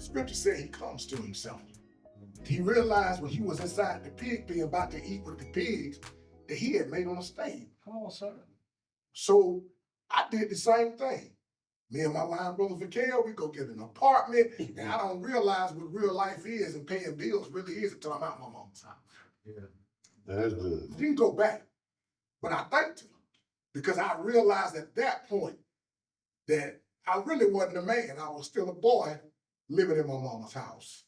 Scripture said he comes to himself. He realized when he was inside the pig pen about to eat with the pigs that he had made a mistake. Come on, sir. So I did the same thing. Me and my line brother Vakel, we go get an apartment, and I don't realize what real life is and paying bills really is until I'm out my mom's house. Yeah. That's good. Didn't go back, but I thanked him because I realized at that point that I really wasn't a man. I was still a boy living in my mama's house.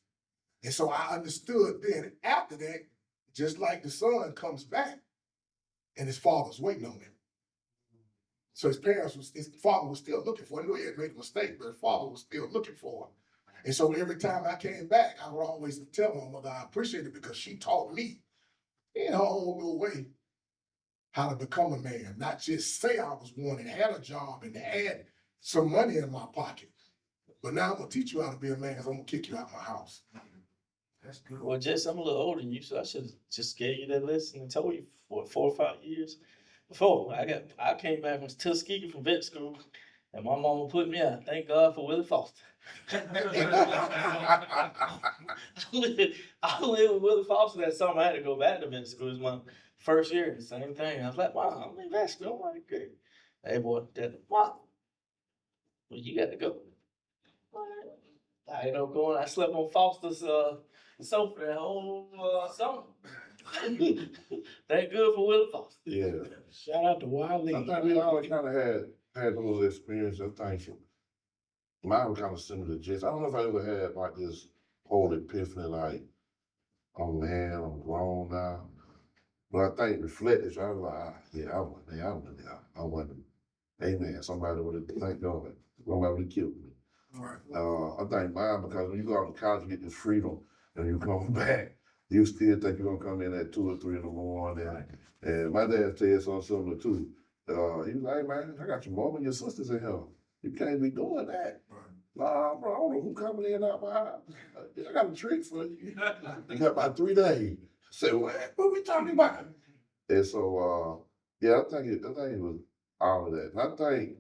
And so I understood then after that, just like the son comes back and his father's waiting on him. So his father was still looking for him. He knew he had made a mistake, but his father was still looking for him. And so every time I came back, I would always tell my mother I appreciate it because she taught me in her own little way how to become a man, not just say I was one and had a job and had some money in my pocket. But now I'm gonna teach you how to be a man because I'm gonna kick you out of my house. That's good. Well, Jess, I'm a little older than you, so I should have just gave you that lesson and told you for 4 or 5 years before. I came back from Tuskegee from vet school, and my mama put me out. Thank God for Willie Foster. I lived with Willie Foster that summer. I had to go back to vet school. It was my first year. The same thing. I was like, wow, I'm in vet school. I'm like, great. Hey, boy, Dad, what? Well, you got to go. I ended up going. I slept on Foster's sofa that whole summer. That good for Willie Foster. Yeah. Shout out to Wild I Lee. think we all kind of had those experiences. I think mine was kind of similar to Jess. I don't know if I ever had like this whole epiphany, like, oh man, I'm grown now. But I think reflected, so I was like, yeah, I wasn't. Amen. Somebody would have, thank God, somebody would have killed me. Right. I think mine, because when you go out to college, you get this freedom, and you come back, you still think you're gonna come in at 2 or 3 in the morning. And my dad said something similar too. He was like, hey man, I got your mom and your sisters in here. You can't be doing that. Nah, bro, I don't know who coming in out my house. I got a trick for you. You got about 3 days. I said, what we talking about? And so, yeah, I think it was all of that. And I think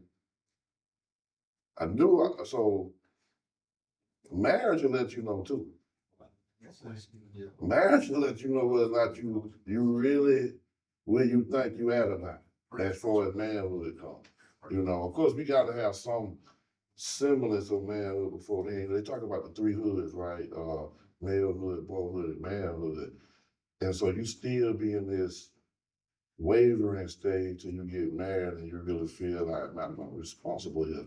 so marriage will let you know too. Marriage will let you know whether or not you really where you think you at or not, as far as manhood comes. You know, of course, we got to have some semblance of manhood before then. They talk about the 3 hoods, right? Malehood, boyhood, and manhood. And so you still be in this wavering stage till you get married and you really feel like, man, I'm responsible here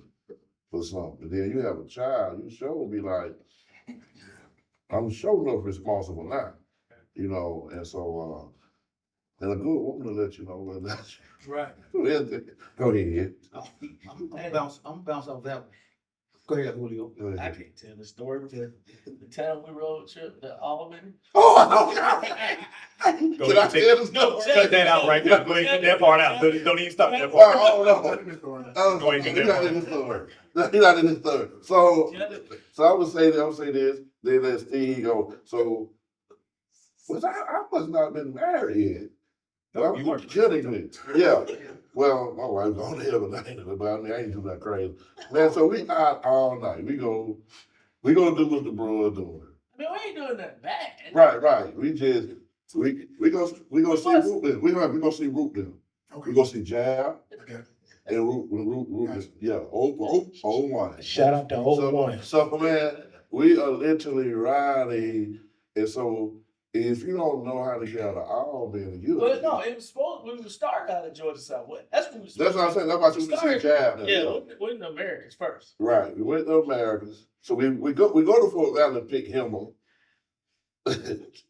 for something. Then you have a child, you sure will be like, I'm sure enough responsible now, you know, and so, and a good woman will let you know whether that's Right. Go ahead. I'm bounce off that one. Go ahead, Julio. Go I ahead. can't tell the story. The time we road trip to Albany. Oh, Go Can I ahead, tell the story? No, cut that out right now. Go ahead, cut that part out. Don't even stop that part. Oh, no. Go ahead, He's not in the story. He's not in the story. So I would say this, then let Steve go. So, I must not have been married yet. No, I'm you weren't. kidding me. Yeah. Well, my wife's on the heaven, but I ain't do that crazy. Man, so we out all night. We gonna do what the bro doing. I mean, we ain't doing nothing bad. Right. We gonna see Root then. We gonna see Root then. We gonna see Jab Okay. and Root. Yeah, old one. Shout out to old one. So man, we are literally riding, and so if you don't know how to get out of Albany, Well, no, it was supposed we would start out of Georgia Southwest. That's what we. That's what I'm saying. That's why we see Jab now. Yeah, we're in the Americans first. Right. We went to Americas. So we go to Fort Valley to pick him up.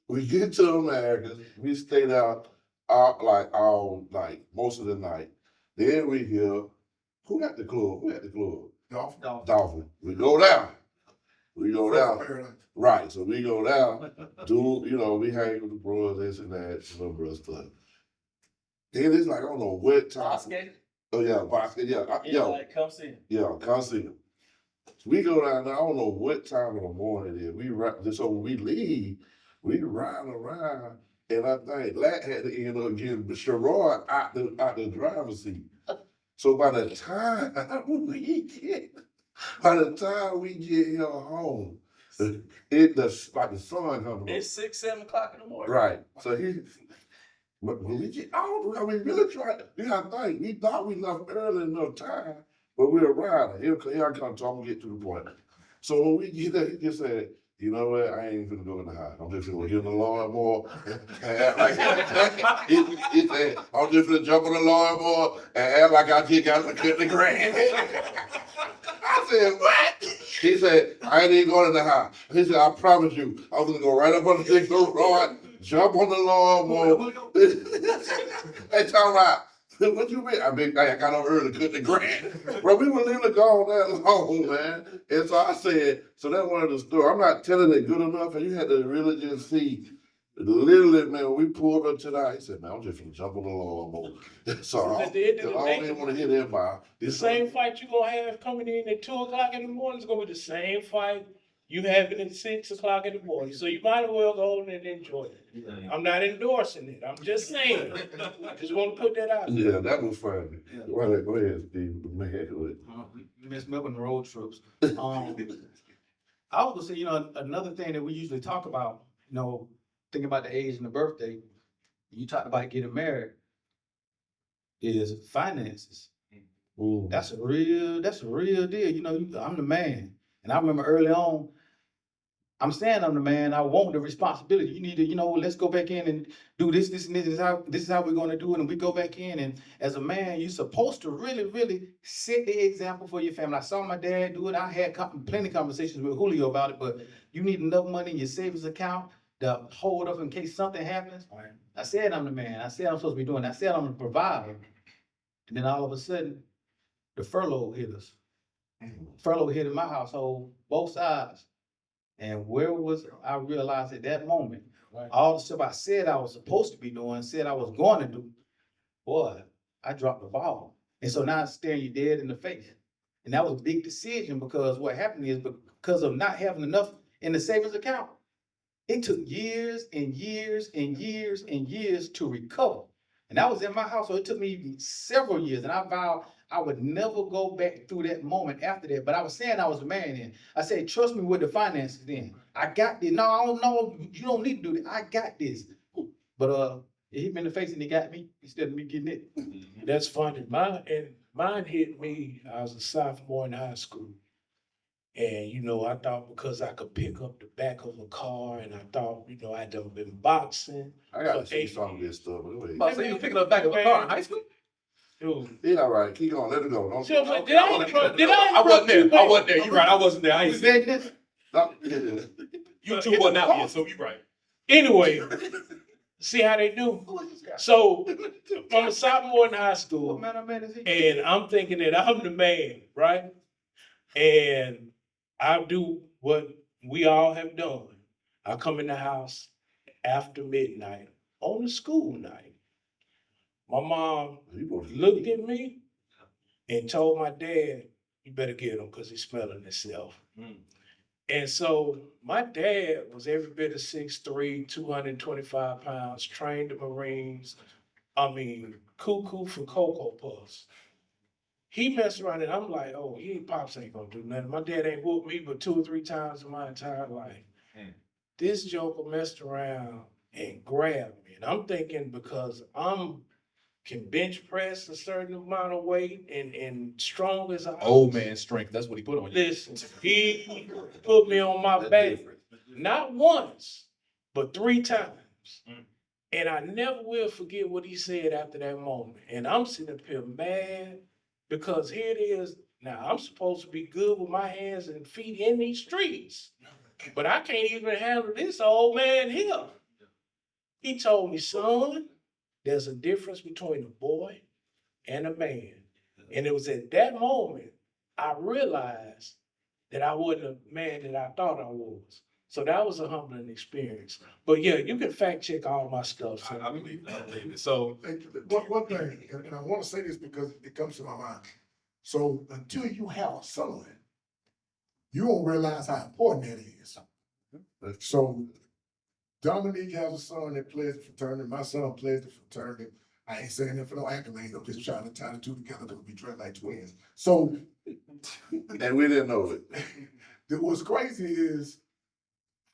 We get to Americas. We stayed out all night, most of the night. Then we hear, who at the club? Dolphin. We go down. Right. So we go down. We hang with the bros, this and that, little bro stuff. Then it's like, I don't know what time. Bosque. Oh yeah, Bosque. Yeah. Like, come see him. Yeah, come see him. So we go down there, I don't know what time of the morning it is. So when we leave, we ride around, and I think Lat had to end up getting Sherrod out the driver's seat. So by the time we get him home, like the sun coming up. It's 6, 7 o'clock in the morning. Right. So but when we get out, I mean, really tried. You got to think, we thought we left early enough time, but we arrived. Here I come, so I'm gonna get to the point. So when we get there, he just said, you know what, I ain't gonna go in the house. I'm just gonna get in the lawnmower and act like he said, I'm just gonna jump on the lawnmower and act like I just got to cut the grass. I said, what? He said, I ain't even going in the house. He said, I promise you, I'm gonna go right up on the big road, jump on the lawnmower. They talking about, what you mean? I got up early to cut the grass. Bro, we were literally gone that long, man. And so I said, so that's one of the stories. I'm not telling it good enough, and you had to really just see. Literally, man, when we pulled up tonight, he said, man, I'm just gonna jump on the lawnmower. So At the end of the I don't day, even want to hear that about the same fight you gonna have coming in at 2 o'clock in the morning is gonna be the same fight you having at 6 o'clock in the morning. So you might as well go on and enjoy it. I'm not endorsing it. I'm just saying. I just want to put that out there. Yeah, that was funny. Yeah. Well, go ahead, Steve. Man, go ahead. Miss Melvin road trips. I was gonna say, another thing that we usually talk about, thinking about the age and the birthday, you talked about getting married, is finances. Ooh. That's a real deal. I'm the man. And I remember early on, I'm saying I'm the man, I want the responsibility. You need to, let's go back in and do this, and this is how we're gonna do it. And we go back in, and as a man, you're supposed to really, really set the example for your family. I saw my dad do it. I had plenty of conversations with Julio about it, but you need enough money in your savings account to hold up in case something happens. Right. I said I'm the man. I said I'm supposed to be doing it. I said I'm the provider. And then all of a sudden, the furlough hit us. Furlough hit in my household, both sides. And where was I realized at that moment, all the stuff I said I was supposed to be doing, said I was going to do, boy, I dropped the ball. And so now it's staring you dead in the face. And that was a big decision, because what happened is, because of not having enough in the savings account, it took years and years and years and years to recover. And that was in my house, so it took me several years. And I vowed I would never go back through that moment after that. But I was saying I was a man then. I said, trust me with the finances then. I got this. No, I don't know. You don't need to do that. I got this. But it hit me in the face and it got me instead of me getting it. That's funny. Mine hit me. I was a sophomore in high school. And, I thought because I could pick up the back of a car, and I thought, I'd never been boxing. I got to for see 8 some of this stuff. Go ahead. So you were picking up the back of a car in high school? Dude. Yeah, all right. Keep going. Let it go. Don't So, but did I wasn't there. I wasn't there. You're right. I wasn't there. I ain't seen it. Stop. Yeah. You two wasn't out yet, so you're right. Anyway, see how they do. So I'm a sophomore in high school, What man or man is he? and I'm thinking that I'm the man, right? And I do what we all have done. I come in the house after midnight on a school night. My mom looked at me and told my dad, you better get him because he's smelling himself. And so my dad was every bit of 6'3", 225 pounds, trained the Marines. Cuckoo for Cocoa Puffs. He messed around and I'm like, oh, Pops ain't gonna do nothing. My dad ain't whooped me but 2 or 3 times in my entire life. This joker messed around and grabbed me. And I'm thinking because can bench press a certain amount of weight and strong as a Old man strength. That's what he put on you. Listen, he put me on my back, not once, but 3 times. And I never will forget what he said after that moment. And I'm sitting up here mad because here it is. Now I'm supposed to be good with my hands and feet in these streets, but I can't even handle this old man here. He told me, son, there's a difference between a boy and a man. And it was at that moment I realized that I wasn't a man that I thought I was. So that was a humbling experience. But yeah, you can fact check all my stuff. So. I believe it. I believe it. So One thing, and I want to say this because it comes to my mind. So until you have a son, you won't realize how important that is. So Dominique has a son that plays the fraternity. My son plays the fraternity. I ain't saying that for no accolade. I'm just trying to tie the two together because we dress like twins. So, and we didn't know it. What's crazy is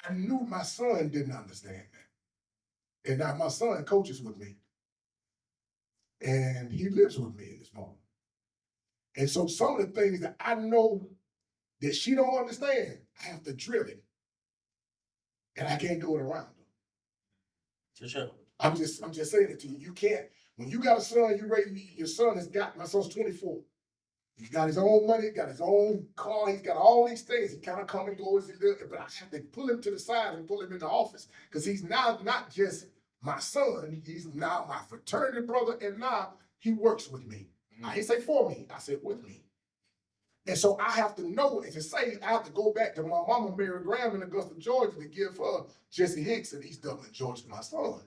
I knew my son didn't understand that. And now my son coaches with me. And he lives with me in this moment. And so some of the things that I know that she don't understand, I have to drill it. And I can't do it around her. For sure. I'm just saying it to you. You can't, when you got a son, your son has got, my son's 24. He's got his own money, got his own car, he's got all these things. He kind of come and goes, but I have to pull him to the side and pull him in the office. Because he's now not just my son, he's now my fraternity brother, and now he works with me. I didn't say for me, I said with me. And so I have to know, and to say, I have to go back to my mama, Mary Graham in Augusta, Georgia, to give her Jesse Hicks in East Dublin, Georgia, to my son.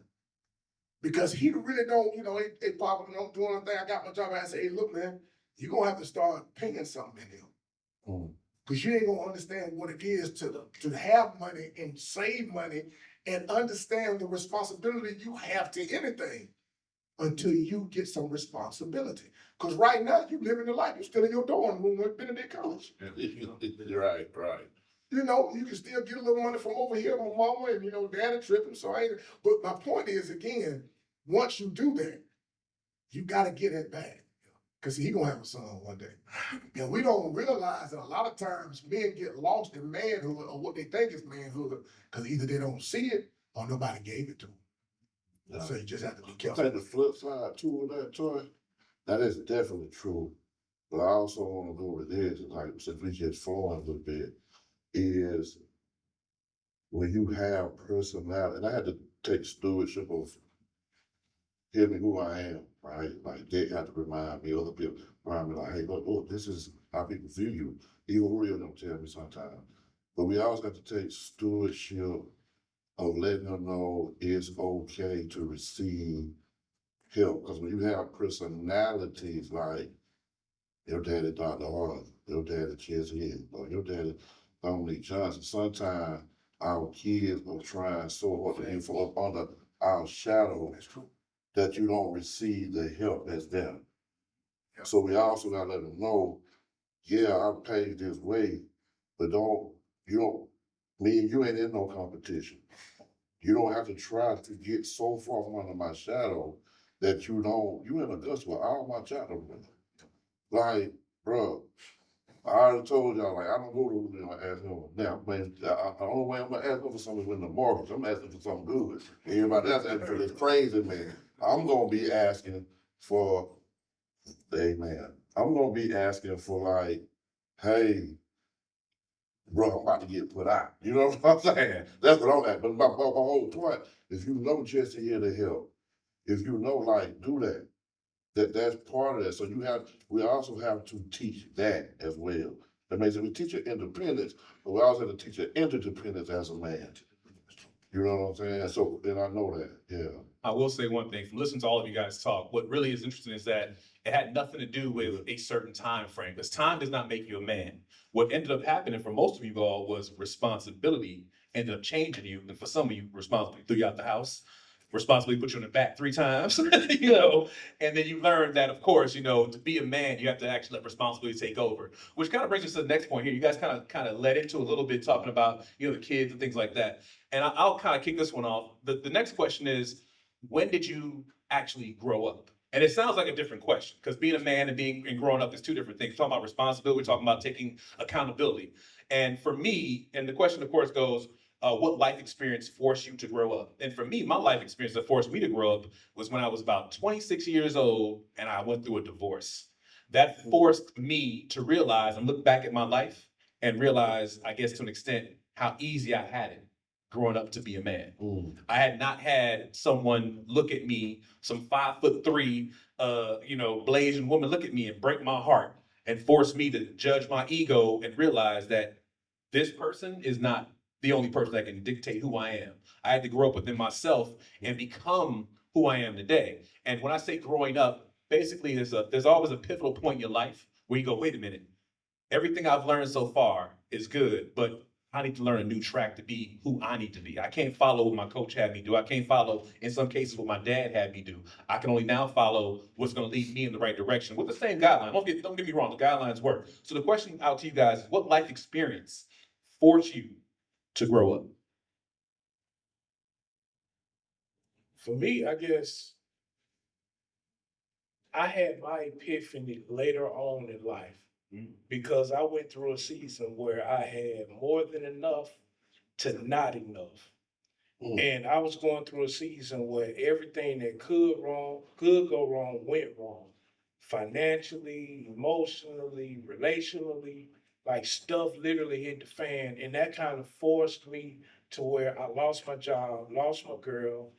Because he really don't, hey, Papa, don't do anything. I got my job. I say, hey, look, man, you're going to have to start paying something in him. Because you ain't going to understand what it is to have money and save money and understand the responsibility you have to anything until you get some responsibility. Because right now, you living the life. You're still in your dorm room at Benedict College. Right. You can still get a little money from over here, my mama, and daddy tripping. So but my point is, again, once you do that, you got to get it back. Because he gonna have a son one day. And we don't realize that a lot of times men get lost in manhood or what they think is manhood, because either they don't see it or nobody gave it to them. Yeah. So you just have to be I careful. think the flip side too of that, Troy, that is definitely true. But I also want to go with this, like, since we just flowing a little bit, is when you have personality, and I had to take stewardship of giving who I am, right? Like, they have to remind me, other people remind me, like, hey, look, this is how people view you. Even real don't tell me sometimes. But we always got to take stewardship of letting them know it's okay to receive help. Because when you have personalities like your daddy Dr. Hart, your daddy Jesse Hill, or your daddy Dominique Johnson, sometimes our kids are trying so hard to influence up under our shadow that you don't receive the help that's there. Yeah. So we also gotta let them know, yeah, I paved this way, but me and you ain't in no competition. You don't have to try to get so far from under my shadow that you in Augusta with all my shadow. Like, bro, I already told y'all, like, I don't go to ask him now, man. The only way I'm gonna ask him for something is when the mortgage. I'm asking for something good. Everybody else asking for this crazy, man. I'm gonna be asking for, amen. I'm gonna be asking for, like, hey, bro, I'm about to get put out. You know what I'm saying? That's what I'm at. But my whole point, if you know Jesse here to help, if you know, like, do that. That's part of that. So we also have to teach that as well. That means that we teach independence, but we also have to teach interdependence as a man. You know what I'm saying? So, and I know that, yeah. I will say one thing, from listening to all of you guys talk, what really is interesting is that it had nothing to do with a certain time frame, because time does not make you a man. What ended up happening for most of you all was responsibility ended up changing you, and for some of you, responsibility threw you out the house, responsibly put you in the back 3 times, and then you learn that, of course, to be a man, you have to actually let responsibility take over, which kind of brings us to the next point here. You guys kind of led into a little bit talking about, the kids and things like that. And I'll kind of kick this one off. The next question is, when did you actually grow up? And it sounds like a different question, because being a man and growing up is 2 different things. We're talking about responsibility, we're talking about taking accountability. And for me, and the question, of course, goes, what life experience forced you to grow up? And for me, my life experience that forced me to grow up was when I was about 26 years old and I went through a divorce. That forced me to realize and look back at my life and realize, I guess to an extent, how easy I had it growing up to be a man. I had not had someone look at me, some 5'3", blazing woman look at me and break my heart and force me to judge my ego and realize that this person is not the only person that can dictate who I am. I had to grow up within myself and become who I am today. And when I say growing up, basically there's always a pivotal point in your life where you go, wait a minute, everything I've learned so far is good, but I need to learn a new track to be who I need to be. I can't follow what my coach had me do. I can't follow, in some cases, what my dad had me do. I can only now follow what's going to lead me in the right direction with the same guideline. Don't get me wrong, the guidelines work. So the question out to you guys is, what life experience forced you to grow up? For me, I guess I had my epiphany later on in life because I went through a season where I had more than enough to not enough. Mm. And I was going through a season where everything that could go wrong, went wrong. Financially, emotionally, relationally, like stuff literally hit the fan. And that kind of forced me to where I lost my job, lost my girl,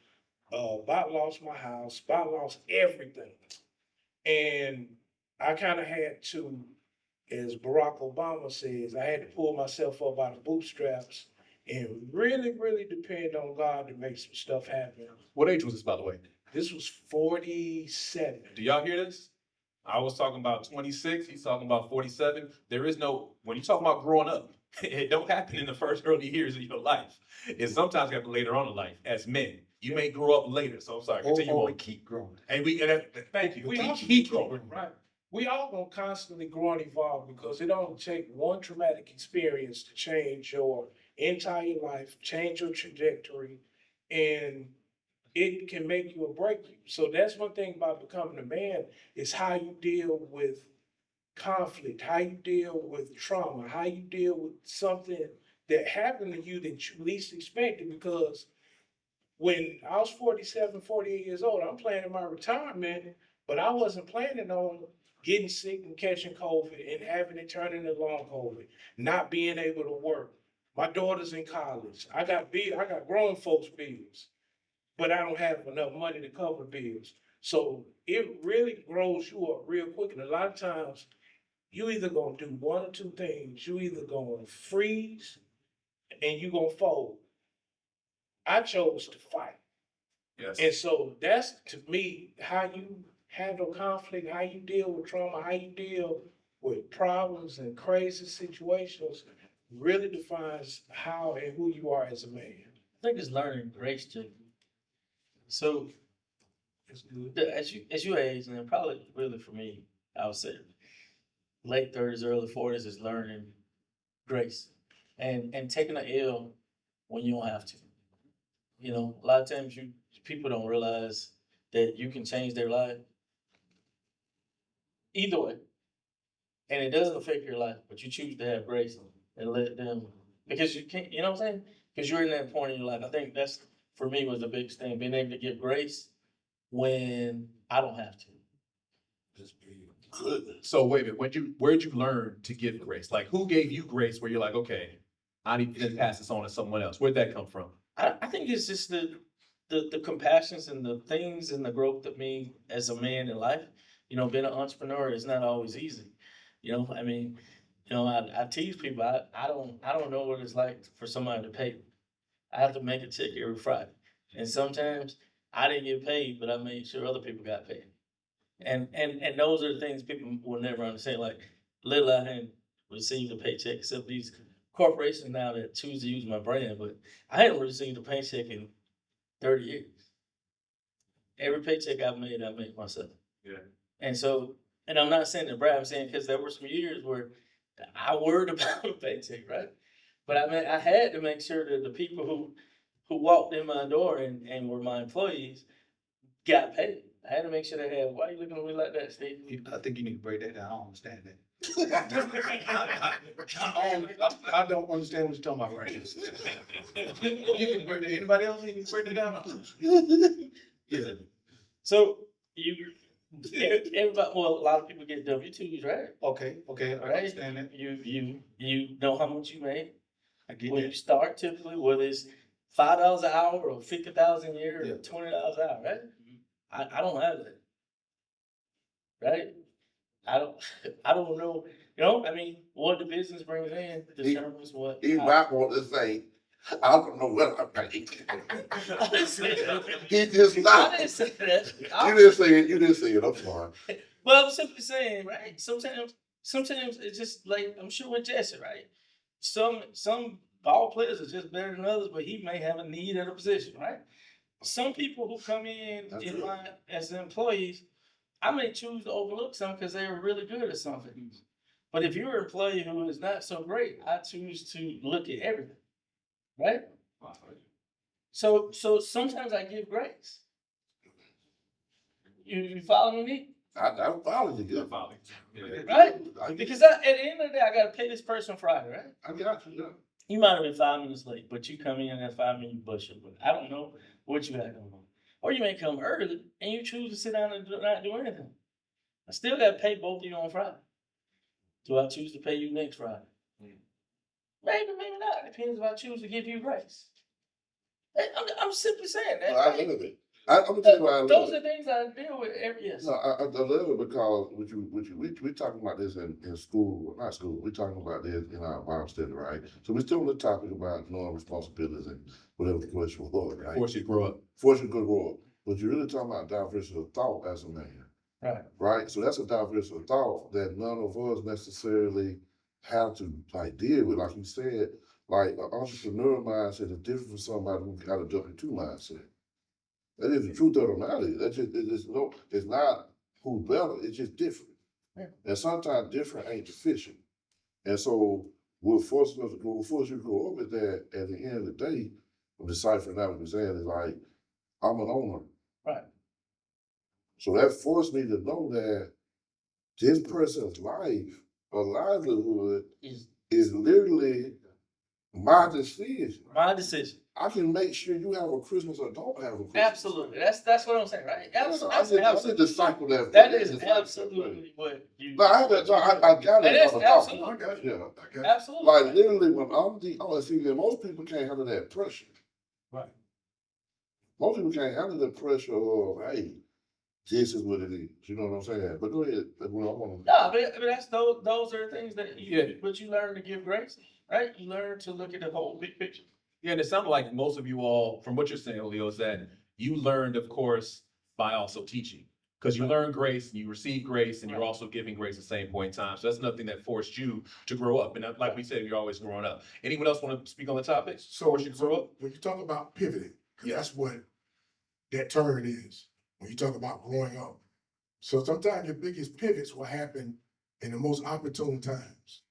about lost my house, about lost everything. And I kind of had to, as Barack Obama says, I had to pull myself up out of bootstraps and really, really depend on God to make some stuff happen. What age was this, by the way? This was 47. Do y'all hear this? I was talking about 26. He's talking about 47. There is no, when you talk about growing up, it don't happen in the first early years of your life. It sometimes happens later on in life as men. You may grow up later. So I'm sorry. Continue Or we on. keep growing. And thank you. We all Keep growing. right? We all gonna constantly grow and evolve because it don't take one traumatic experience to change your entire life, change your trajectory, and it can make you or break you. So that's one thing about becoming a man is how you deal with conflict, how you deal with trauma, how you deal with something that happened to you that you least expected. Because when I was 47, 48 years old, I'm planning my retirement, but I wasn't planning on getting sick and catching COVID and having it turn into long COVID, not being able to work. My daughter's in college. I got grown folks bills, but I don't have enough money to cover bills. So it really grows you up real quick. And a lot of times you either gonna do one or two things. You either gonna freeze and you gonna fold. I chose to fight. Yes. And so that's, to me, how you handle conflict, how you deal with trauma, how you deal with problems and crazy situations really defines how and who you are as a man. I think it's learning grace too. So It's good. as you age, and probably really for me, I would say late 30s, early 40s is learning grace and taking an L when you don't have to. You know, a lot of times people don't realize that you can change their life either way. And it doesn't affect your life, but you choose to have grace and let them, because you can't, you know what I'm saying? Because you're in that point in your life. I think that's, for me, was the biggest thing, being able to give grace when I don't have to. Good. So wait a minute, where'd you learn to give grace? Like who gave you grace where you're like, okay, I need to pass this on to someone else? Where'd that come from? I think it's just the compassions and the things and the growth of me as a man in life. You know, being an entrepreneur is not always easy. You know, I mean, you know, I tease people. I don't know what it's like for somebody to pay me. I have to make a check every Friday, and sometimes I didn't get paid, but I made sure other people got paid. And those are the things people will never understand. Like little I hadn't received a paycheck except these corporations now that choose to use my brand, but I hadn't received a paycheck in 30 years. Every paycheck I made myself. Yeah. And so, and I'm not saying to brag, I'm saying because there were some years where I worried about a paycheck, right? But I mean, I had to make sure that the people who walked in my door and were my employees got paid. I had to make sure they had. Why are you looking at me like that, Steve? I think you need to break that down. I don't understand that. I don't understand what you're talking about right now. You can break that. Anybody else need to break that down? Yeah. So everybody, well, a lot of people get W-2s, right? Okay, I Right? understand that. You know how much you make I get when you that. start, typically, whether it's $5 an hour or 50,000 a year Yeah. or $20 an hour, right? I don't have that, right? I don't know. You know, I mean, what the business brings in determines what. He might want to say, I don't know what I'm paying. I didn't say that. He just I not. didn't say that. You didn't say it. You didn't say it. I'm sorry. Well, I'm simply saying, right? Sometimes it's just like I'm sure with Jesse, right? Some ball players are just better than others, but he may have a need at a position, right? Some people who come in That's in true. as employees, I may choose to overlook some because they were really good at something. But if you're an employee who is not so great, I choose to look at everything, right? So sometimes I give grace. You following me? I follow you, Yeah, good. Folly. Yeah. Right? I get, Because at the end of the day, I gotta pay this person Friday, right? I got you, yeah. You might have been 5 minutes late, but you come in at 5 minutes, you bullshit. But I don't know what you got going on. Or you may come early and you choose to sit down and not do anything. I still gotta pay both of you on Friday. Do I choose to pay you next Friday? Maybe, maybe not. Depends if I choose to give you grace. I'm simply saying that. No, I live it. I'm gonna tell you why I live Those it. are things I deal with every yes. No, I live it because we talking about this in school, not school. We talking about this in our Bible study, right? So we're still on the topic about knowing responsibilities and whatever the question was, right? Force you to grow up. Force you to grow up. But you're really talking about diversity of thought as a man, Right. right? So that's a diversity of thought that none of us necessarily have to like deal with. Like you said, like an entrepreneur mindset is different from somebody who got a W-2 mindset. That is the truth of the matter. That's just it's not who's better, it's just different. Yeah. And sometimes different ain't deficient. And so what force you to grow up is that at the end of the day, I'm deciphering out what you're saying is like, I'm an owner. Right. So that forced me to know that this person's life or livelihood is literally my decision. My decision. I can make sure you have a Christmas or don't have a Christmas. Absolutely. That's what I'm saying, right? Absolutely. I did disciple that. That is absolutely what you. No, I got It it. is on the top. absolutely. I got Yeah. you. I got you. Absolutely. Like literally when see, most people can't handle that pressure. Right. Most people can't handle the pressure of, hey, this is what it is. You know what I'm saying? But go ahead. No, but that's those are things that Yeah. but you learn to give grace, right? You learn to look at the whole big picture. Yeah, and it sounded like most of you all, from what you're saying, Leo, is that you learned, of course, by also teaching. Because you learn grace and you receive grace and you're also giving grace at the same point in time. So that's nothing that forced you to grow up. And like we said, you're always growing up. Anyone else want to speak on the topic? So Force you to grow up? when you talk about pivoting, 'cause Yeah. that's what that term is. When you talk about growing up. So sometimes your biggest pivots will happen in the most opportune times.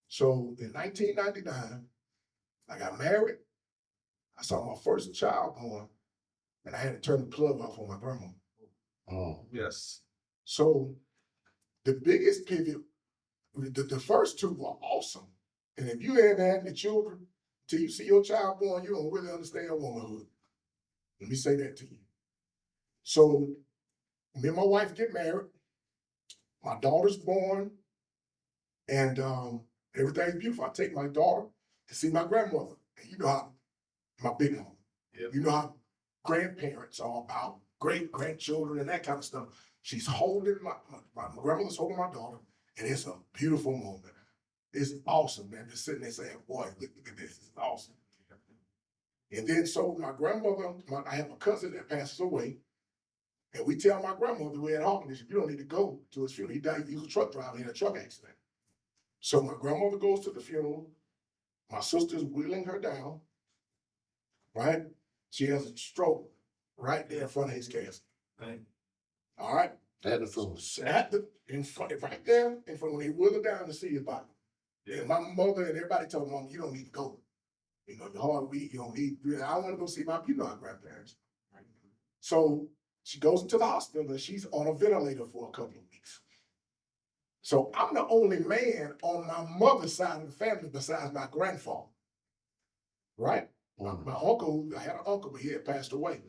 So in 1999, I got married. I saw my first child born, and I had to turn the plug off on my grandma. Oh. Yes. So the biggest pivot, the first two were awesome. And if you ain't had any children, till you see your child born, you don't really understand womanhood. Let me say that to you. So me and my wife get married. My daughter's born, and everything's beautiful. I take my daughter to see my grandmother. And you know how my big mom. Yep. You know how grandparents are about great grandchildren and that kind of stuff. She's holding my grandmother's holding my daughter, and it's a beautiful moment. It's awesome, man. Just sitting there saying, "Boy, look at this. It's awesome." And then so my grandmother, I have a cousin that passes away, and we tell my grandmother we're at Hawkins, you don't need to go to his funeral. He died. He was a truck driver in a truck accident. So my grandmother goes to the funeral. My sister's wheeling her down. Right? She has a stroke right there in front of his casket. Right. All right? At the funeral. In front, right there, in front when they wheel her down to see his body. Yeah. And my mother and everybody told me, Mom, you don't need to go. You know, your heart weak, you don't need, I want to go see my, our grandparents. Right? So she goes into the hospital and she's on a ventilator for a couple of weeks. So I'm the only man on my mother's side of the family besides my grandfather. Right? My uncle, I had an uncle, but he had passed away.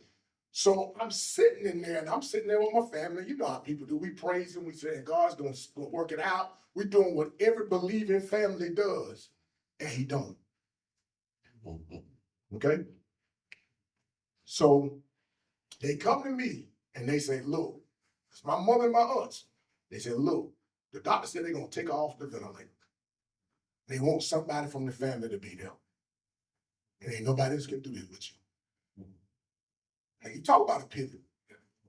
So I'm sitting in there and I'm sitting there with my family. You know how people do. We praise him. We say, God's going to work it out. We're doing what every believing family does. And he don't. Okay? So they come to me and they say, look, it's my mother and my aunts. They said, look, the doctor said they're going to take her off the ventilator. They want somebody from the family to be there. And ain't nobody else can do this with you. And you talk about a pivot.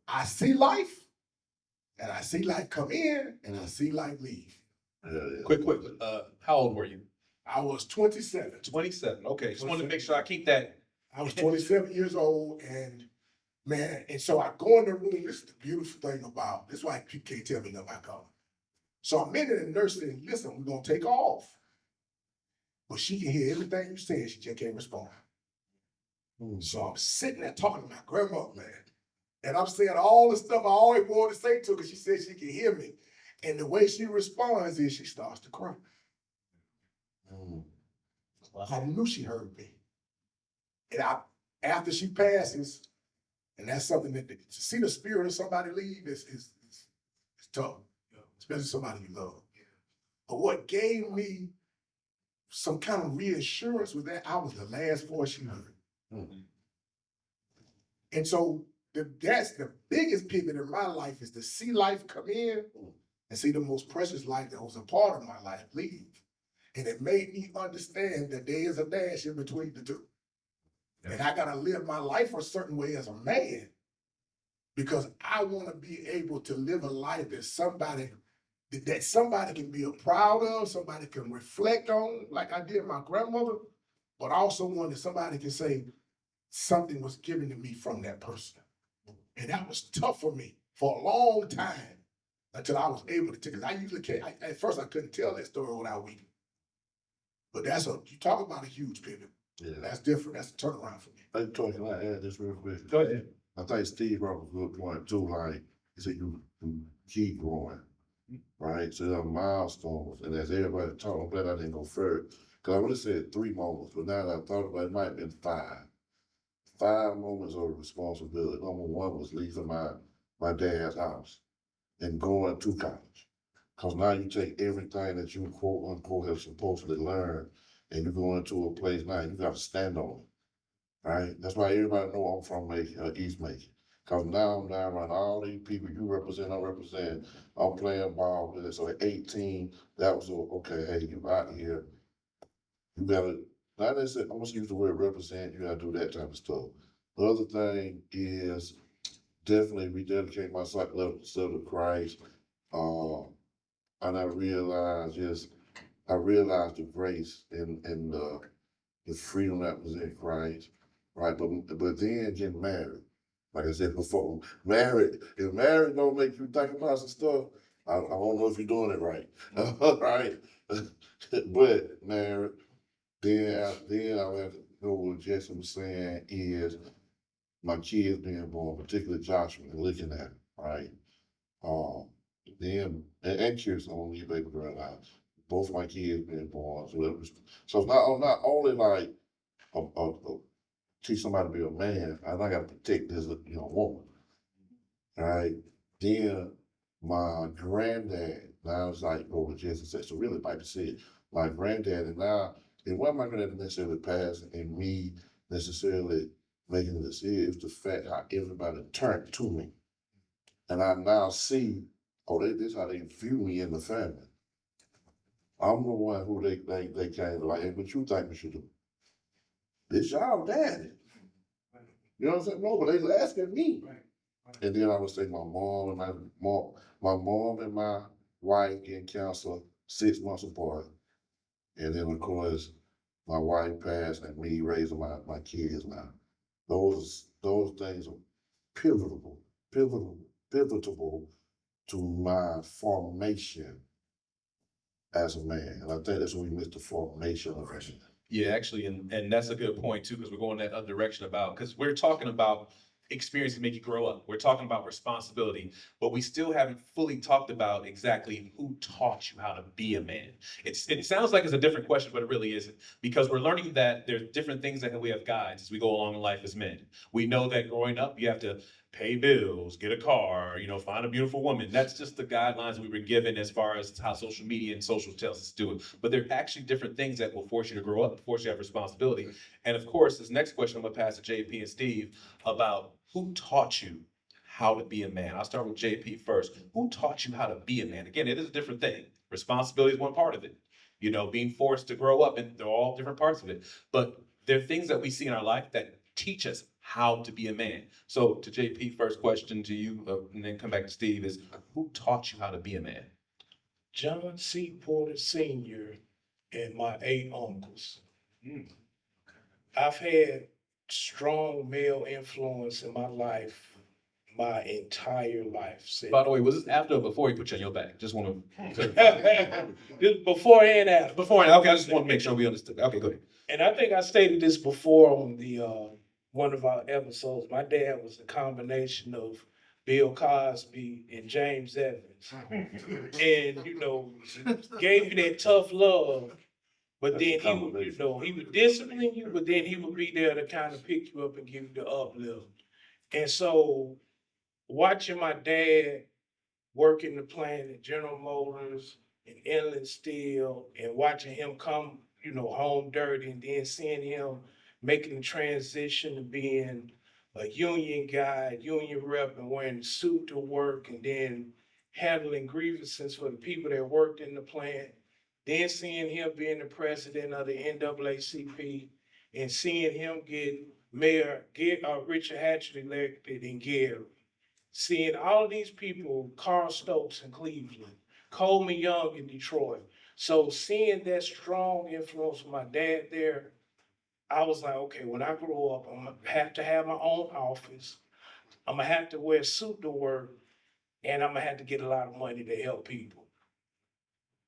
I see life, and I see life come in, and I see life leave. Quick. How old were you? I was 27. 27. Okay. Just wanted to make sure I keep that. I was 27 years old, and man, and so I go in the room. This is the beautiful thing about this. Is why you can't tell me nothing about God. So I'm in the nurse saying, listen, we're gonna take her off. But she can hear everything you're saying, she just can't respond. So I'm sitting there talking to my grandmother, man. And I'm saying all the stuff I always wanted to say to her because she said she can hear me. And the way she responds is she starts to cry. I knew she heard me. And after she passes, and that's something that to see the spirit of somebody leave is tough, especially somebody you love. But what gave me some kind of reassurance was that I was the last voice she heard. And so that's the biggest pivot in my life is to see life come in and see the most precious life that was a part of my life leave. And it made me understand that there is a dash in between the two. And I gotta live my life a certain way as a man because I wanna be able to live a life that somebody can be proud of, somebody can reflect on, like I did my grandmother, but also one that somebody can say something was given to me from that person. And that was tough for me for a long time until I was able to take it. I usually can't, at first I couldn't tell that story without weeping. But you talk about a huge pivot. Yeah. That's different. That's a turnaround for me. Hey, Toy, can I add this real quick? Go ahead. I think Steve brought up a good point too, like, he said you keep growing, right? So there are milestones, and as everybody talked, I'm glad I didn't go first. Cause I would have said 3 moments, but now that I thought about it, it might have been 5. 5 moments of responsibility. Number 1 was leaving my dad's house and going to college. Cause now you take everything that you quote unquote have supposedly learned and you go into a place now, you gotta stand on it, right? That's why everybody know I'm from East Macon. Cause now I'm down around all these people you represent, I represent, I'm playing ball with it. So at 18, that was okay, hey, you out here, you gotta, not necessarily, I'm gonna use the word represent, you gotta do that type of stuff. The other thing is definitely rededicate myself to Christ. And I realized the grace and the freedom that was in Christ, right? But then getting married, like I said before, if marriage don't make you think about some stuff, I don't know if you're doing it right, right? But married, then I have to go what Jason was saying is my kids being born, particularly Joshua, and looking at him, right? Then and kids on your baby girl now. Both my kids being born, so it's not only like teach somebody to be a man. I got to protect this woman, right? Then my granddad. Now it's like over Jason said. So really, like to see it. My granddad, and now it wasn't my granddad necessarily passing and me necessarily making a decision. It's the fact how everybody turned to me, and I now see. Oh, this is how they view me in the family. I'm the one who they came to like, hey, what you think we should do? This y'all daddy. You know what I'm saying? No, but they asking me. And then I would say my mom and my wife getting cancer 6 months apart. And then of course my wife passed and me raising my kids now. Those things are pivotal to my formation as a man. And I think that's when we miss the formation of it. Yeah, actually, and that's a good point too, because we're going that other direction because we're talking about experiences make you grow up. We're talking about responsibility, but we still haven't fully talked about exactly who taught you how to be a man. It sounds like it's a different question, but it really isn't, because we're learning that there's different things that we have guides as we go along in life as men. We know that growing up, you have to pay bills, get a car, find a beautiful woman. That's just the guidelines we were given as far as how social media and social tells us to do it. But there are actually different things that will force you to grow up, force you to have responsibility. And of course, this next question I'm gonna pass to JP and Steve about who taught you how to be a man. I'll start with JP first. Who taught you how to be a man? Again, it is a different thing. Responsibility is one part of it. Being forced to grow up, and they're all different parts of it. But there are things that we see in our life that teach us how to be a man. So to JP, first question to you, and then come back to Steve, is who taught you how to be a man? John C. Porter Sr. and my 8 uncles. I've had strong male influence in my life my entire life. By the way, was this after or before he put you on your back? Just want to Before and after. Before and okay, I just want to make sure we understood. Okay, go ahead. And I think I stated this before on the one of our episodes, my dad was a combination of Bill Cosby and James Evans. And, you know, gave you that tough love, but That's a then he would, you combination. know, he would discipline you, but then he would be there to kind of pick you up and give you the uplift. And so watching my dad work in the plant at General Motors and Inland Steel and watching him come, you know, home dirty and then seeing him making the transition to being a union guy, union rep and wearing a suit to work and then handling grievances for the people that worked in the plant. Then seeing him being the president of the NAACP and seeing him get Richard Hatcher elected in Gary. Seeing all of these people, Carl Stokes in Cleveland, Coleman Young in Detroit. So seeing that strong influence from my dad there, I was like, okay, when I grow up, I'm gonna have to have my own office. I'm gonna have to wear a suit to work, and I'm gonna have to get a lot of money to help people.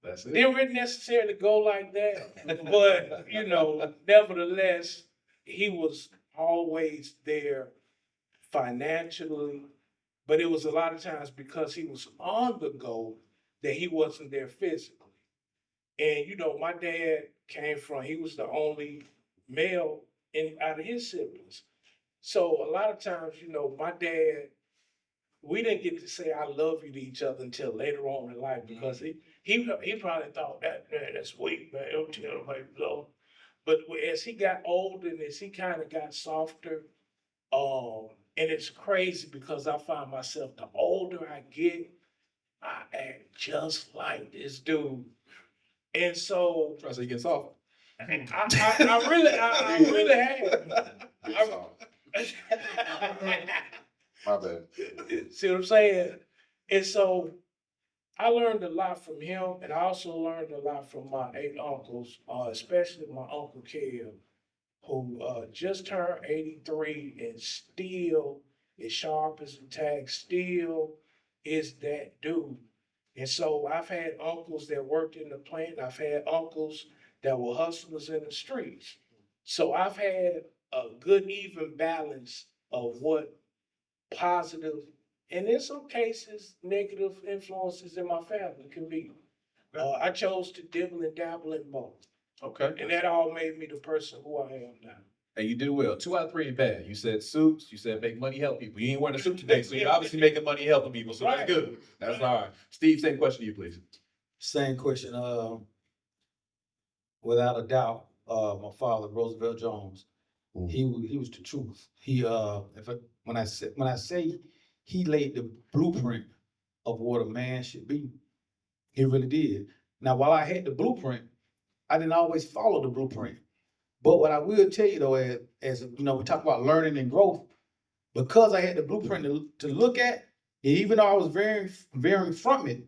That's it. Didn't really necessarily go like that, but you know, nevertheless, he was always there financially, but it was a lot of times because he was on the go that he wasn't there physically. And you know, my dad he was the only male out of his siblings. So a lot of times, you know, my dad, we didn't get to say I love you to each other until later on in life because he probably thought that's weak, man. Don't tell nobody so. But as he got older and as he kind of got softer, and it's crazy because I find myself the older I get, I act just like this dude. And so Try to say you get soft. I really have. My bad. See what I'm saying? And so I learned a lot from him, and I also learned a lot from my 8 uncles, especially my Uncle Kev, who just turned 83 and still is sharp as a tack, still is that dude. And so I've had uncles that worked in the plant. I've had uncles that were hustlers in the streets. So I've had a good even balance of what positive and in some cases negative influences in my family can be. I chose to dibble and dabble in both. Okay. And that all made me the person who I am now. And you did well. 2 out of 3 ain't bad. You said suits. You said make money, help people. You ain't wearing a suit today, so you're obviously making money helping people. So Right. that's good. That's all right. Steve, same question to you, please. Same question. Without a doubt, my father, Roosevelt Jones, he was the truth. When I say he laid the blueprint of what a man should be, he really did. Now, while I had the blueprint, I didn't always follow the blueprint. But what I will tell you though, as you know, we talk about learning and growth, because I had the blueprint to look at, and even though I was veering from it,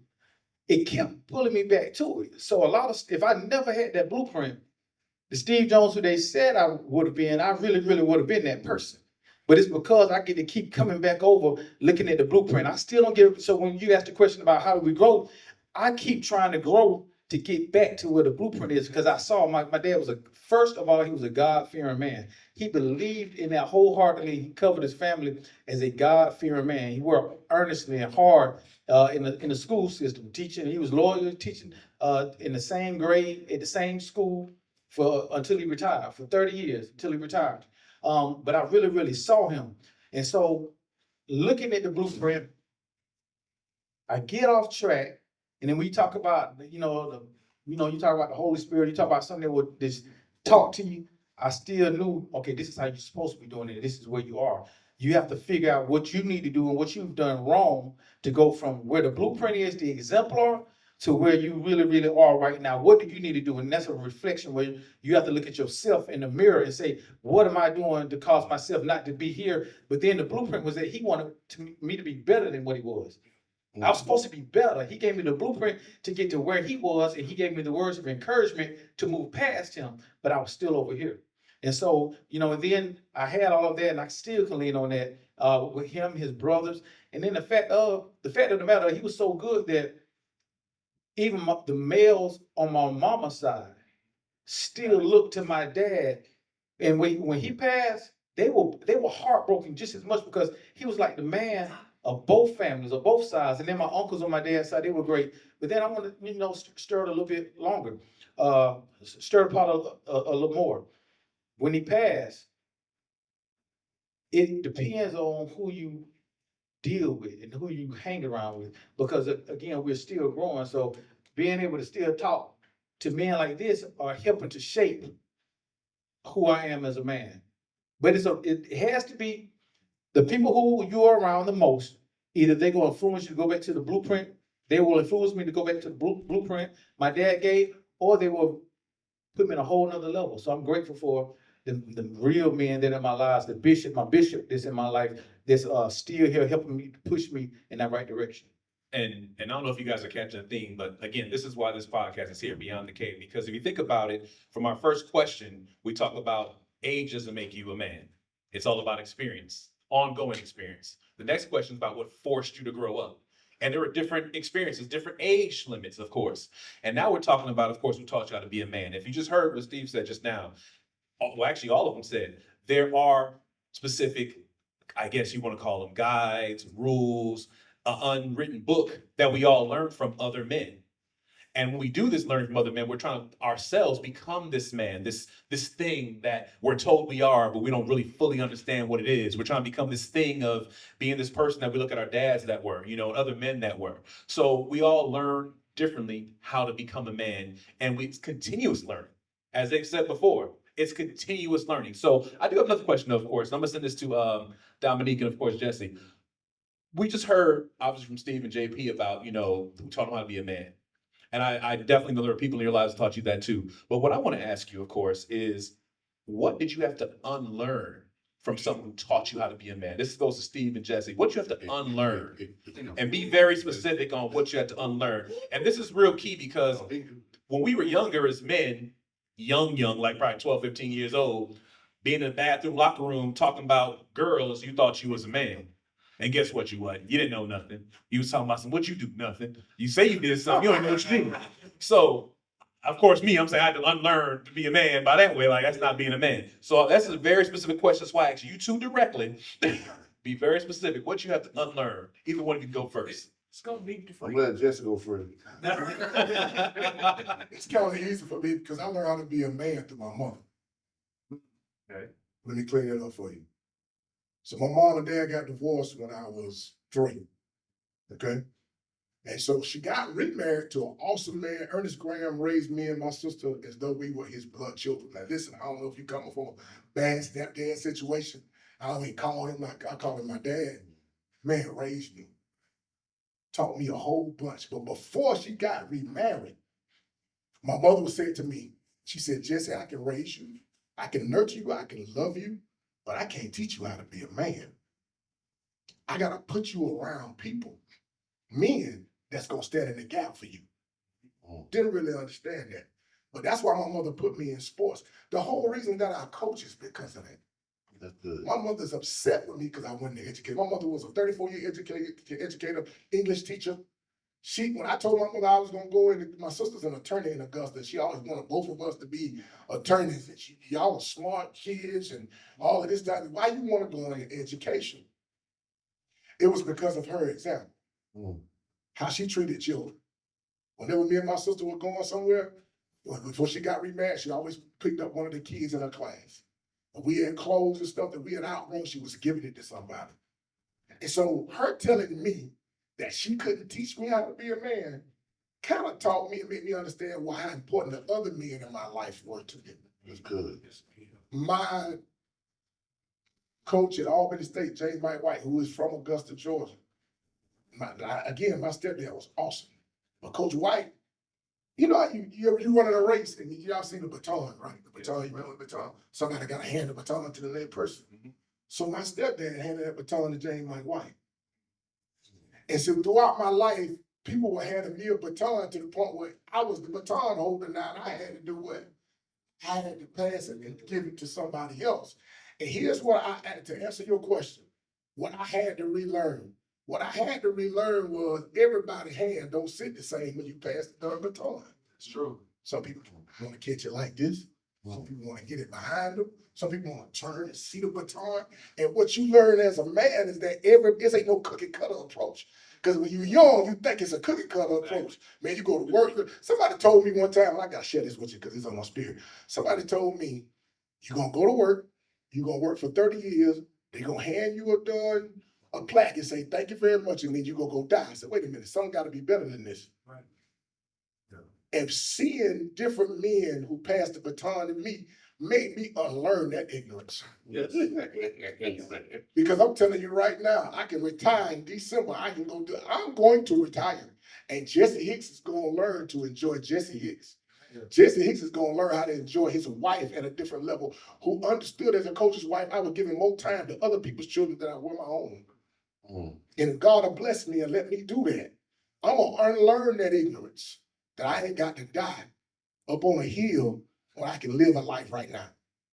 it kept pulling me back to it. So if I never had that blueprint, the Steve Jones who they said I would have been, I really, really would have been that person. But it's because I get to keep coming back over, looking at the blueprint. I still don't get it. So when you ask the question about how do we grow, I keep trying to grow to get back to where the blueprint is, because I saw my dad was first of all, he was a God-fearing man. He believed in that wholeheartedly. He covered his family as a God-fearing man. He worked earnestly and hard in the school system, teaching. He was loyal, teaching in the same grade at the same school until he retired, for 30 years until he retired. But I really, really saw him. And so looking at the blueprint, I get off track. And then we talk about, you talk about the Holy Spirit, you talk about something that would just talk to you. I still knew, okay, this is how you're supposed to be doing it. This is where you are. You have to figure out what you need to do and what you've done wrong to go from where the blueprint is, the exemplar, to where you really, really are right now. What do you need to do? And that's a reflection where you have to look at yourself in the mirror and say, what am I doing to cause myself not to be here? But then the blueprint was that he wanted me to be better than what he was. I was supposed to be better. He gave me the blueprint to get to where he was, and he gave me the words of encouragement to move past him, but I was still over here. And so, and then I had all of that, and I still can lean on that with him, his brothers. And then the fact of the matter, he was so good that even the males on my mama's side still looked to my dad. And when he passed, they were heartbroken just as much because he was like the man of both families, of both sides. And then my uncles on my dad's side, they were great. But then I want to, stir it a little bit longer, stir the pot a little more. When he passed, it depends on who you deal with and who you hang around with. Because again, we're still growing. So being able to still talk to men like this are helping to shape who I am as a man. But it has to be the people who you are around the most. Either they go influence you to go back to the blueprint, they will influence me to go back to the blueprint my dad gave, or they will put me in a whole nother level. So I'm grateful for the real men that are in my lives, my bishop that's in my life, that's still here helping me to push me in that right direction. And I don't know if you guys are catching the theme, but again, this is why this podcast is here, Beyond the Cave. Because if you think about it, from our first question, we talk about age doesn't make you a man. It's all about experience, ongoing experience. The next question is about what forced you to grow up. And there are different experiences, different age limits, of course. And now we're talking about, of course, who taught you how to be a man. If you just heard what Steve said just now, well, actually, all of them said there are specific, I guess you want to call them guides, rules, an unwritten book that we all learn from other men. And when we do this learning from other men, we're trying to ourselves become this man, this thing that we're told we are, but we don't really fully understand what it is. We're trying to become this thing of being this person that we look at our dads that were, and other men that were. So we all learn differently how to become a man, and it's continuous learning. As they've said before, it's continuous learning. So I do have another question, of course. I'm gonna send this to Dominique and of course Jesse. We just heard, obviously, from Steve and JP about, who taught them how to be a man. And I definitely know there are people in your lives that taught you that too. But what I want to ask you, of course, is what did you have to unlearn from someone who taught you how to be a man? This goes to Steve and Jesse. What you have to unlearn? And be very specific on what you had to unlearn. And this is real key because when we were younger as men, young, like probably 12, 15 years old, being in the bathroom, locker room, talking about girls, you thought you was a man. And guess what you wasn't? You didn't know nothing. You was talking about what you do, nothing. You say you did something, you don't even know what you do. So, of course, I'm saying I had to unlearn to be a man by that way, like that's not being a man. So that's a very specific question. That's why I asked you two directly. Be very specific. What you have to unlearn. Either one of you go first. It's gonna be different. I'm letting Jesse go first. It's kind of easy for me because I learned how to be a man through my mother. Okay. Let me clean that up for you. So my mom and dad got divorced when I was 3. Okay? And so she got remarried to an awesome man. Ernest Graham raised me and my sister as though we were his blood children. Now listen, I don't know if you're coming from a bad stepdad situation. I don't even call him like I call him my dad. Man raised me. Taught me a whole bunch. But before she got remarried, my mother would say to me, she said, Jesse, I can raise you. I can nurture you. I can love you. But I can't teach you how to be a man. I got to put you around people, men that's going to stand in the gap for you. Didn't really understand that. But that's why my mother put me in sports. The whole reason that I coach is because of that. That's good. My mother's upset with me because I went to educate. My mother was a 34-year educator, English teacher. When I told my mother I was going to go in, my sister's an attorney in Augusta. She always wanted both of us to be attorneys. And y'all are smart kids and all of this stuff. Why you want to go into education? It was because of her example. How she treated children. Whenever me and my sister were going somewhere, before she got remarried, she always picked up one of the kids in her class. When we had clothes and stuff that we had outgrown, she was giving it to somebody. And so her telling me that she couldn't teach me how to be a man kind of taught me and made me understand how important the other men in my life were to me. That's good. My coach at Albany State, James Mike White, who is from Augusta, Georgia. My stepdad was awesome. But Coach White, you running a race and y'all seen the baton, right? The baton, you remember the baton? Somebody got to hand the baton to the next person. Mm-hmm. So my stepdad handed that baton to James Mike White. And so throughout my life, people were handing me a baton to the point where I was the baton holder now, and I had to do what? I had to pass it and give it to somebody else. And here's what I had to answer your question. What I had to relearn. What I had to relearn was everybody's hand don't sit the same when you pass the baton. It's true. Some people want to catch it like this. Some people want to get it behind them. Some people want to turn and see the baton. And what you learn as a man is that this ain't no cookie cutter approach. Because when you're young, you think it's a cookie cutter approach. Man, you go to work. Somebody told me one time, and I got to share this with you because it's on my spirit. Somebody told me, you're going to go to work. You're going to work for 30 years. They're going to hand you a plaque and say, thank you very much. And then you're going to go die. I said, wait a minute, something got to be better than this. Right. And seeing different men who passed the baton to me made me unlearn that ignorance. Yes. Because I'm telling you right now, I can retire in December. I'm going to retire. And Jesse Hicks is going to learn to enjoy Jesse Hicks. Jesse Hicks is going to learn how to enjoy his wife at a different level, who understood as a coach's wife, I was giving more time to other people's children than I were my own. And if God will bless me and let me do that, I'm going to unlearn that ignorance, that I ain't got to die up on a hill when I can live a life right now.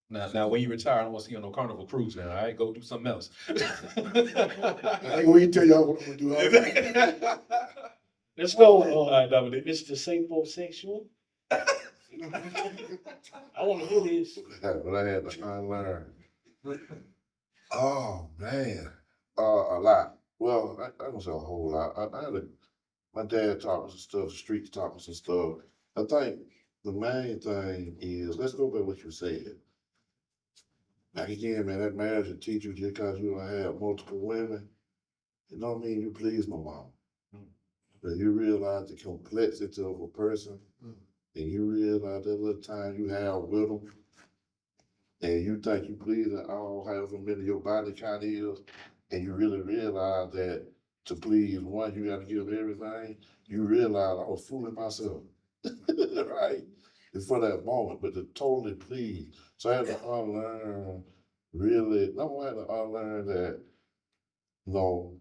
Now, when you retire, I don't want to see you on no Carnival cruise now, all right? Go do something else. I ain't going to tell y'all what I'm going to do. Let's go, All right, Dominic. Mr. Saposexual. I want to hear this. But I had to unlearn. Oh man, a lot. Well, I don't say a whole lot. My dad taught me some stuff. The streets taught me some stuff. I think the main thing is, let's go back to what you said. Back again, man, that marriage will teach you just because you don't have multiple women, it don't mean you please my mom. But you realize the complexity of a person, and you realize that little time you have with them, and you think you pleasing all however many your body count is, and you really realize that to please one, you gotta give everything, you realize I was fooling myself, right? And for that moment, but to totally please. So I had to unlearn, really, number one, I had to unlearn that, you know,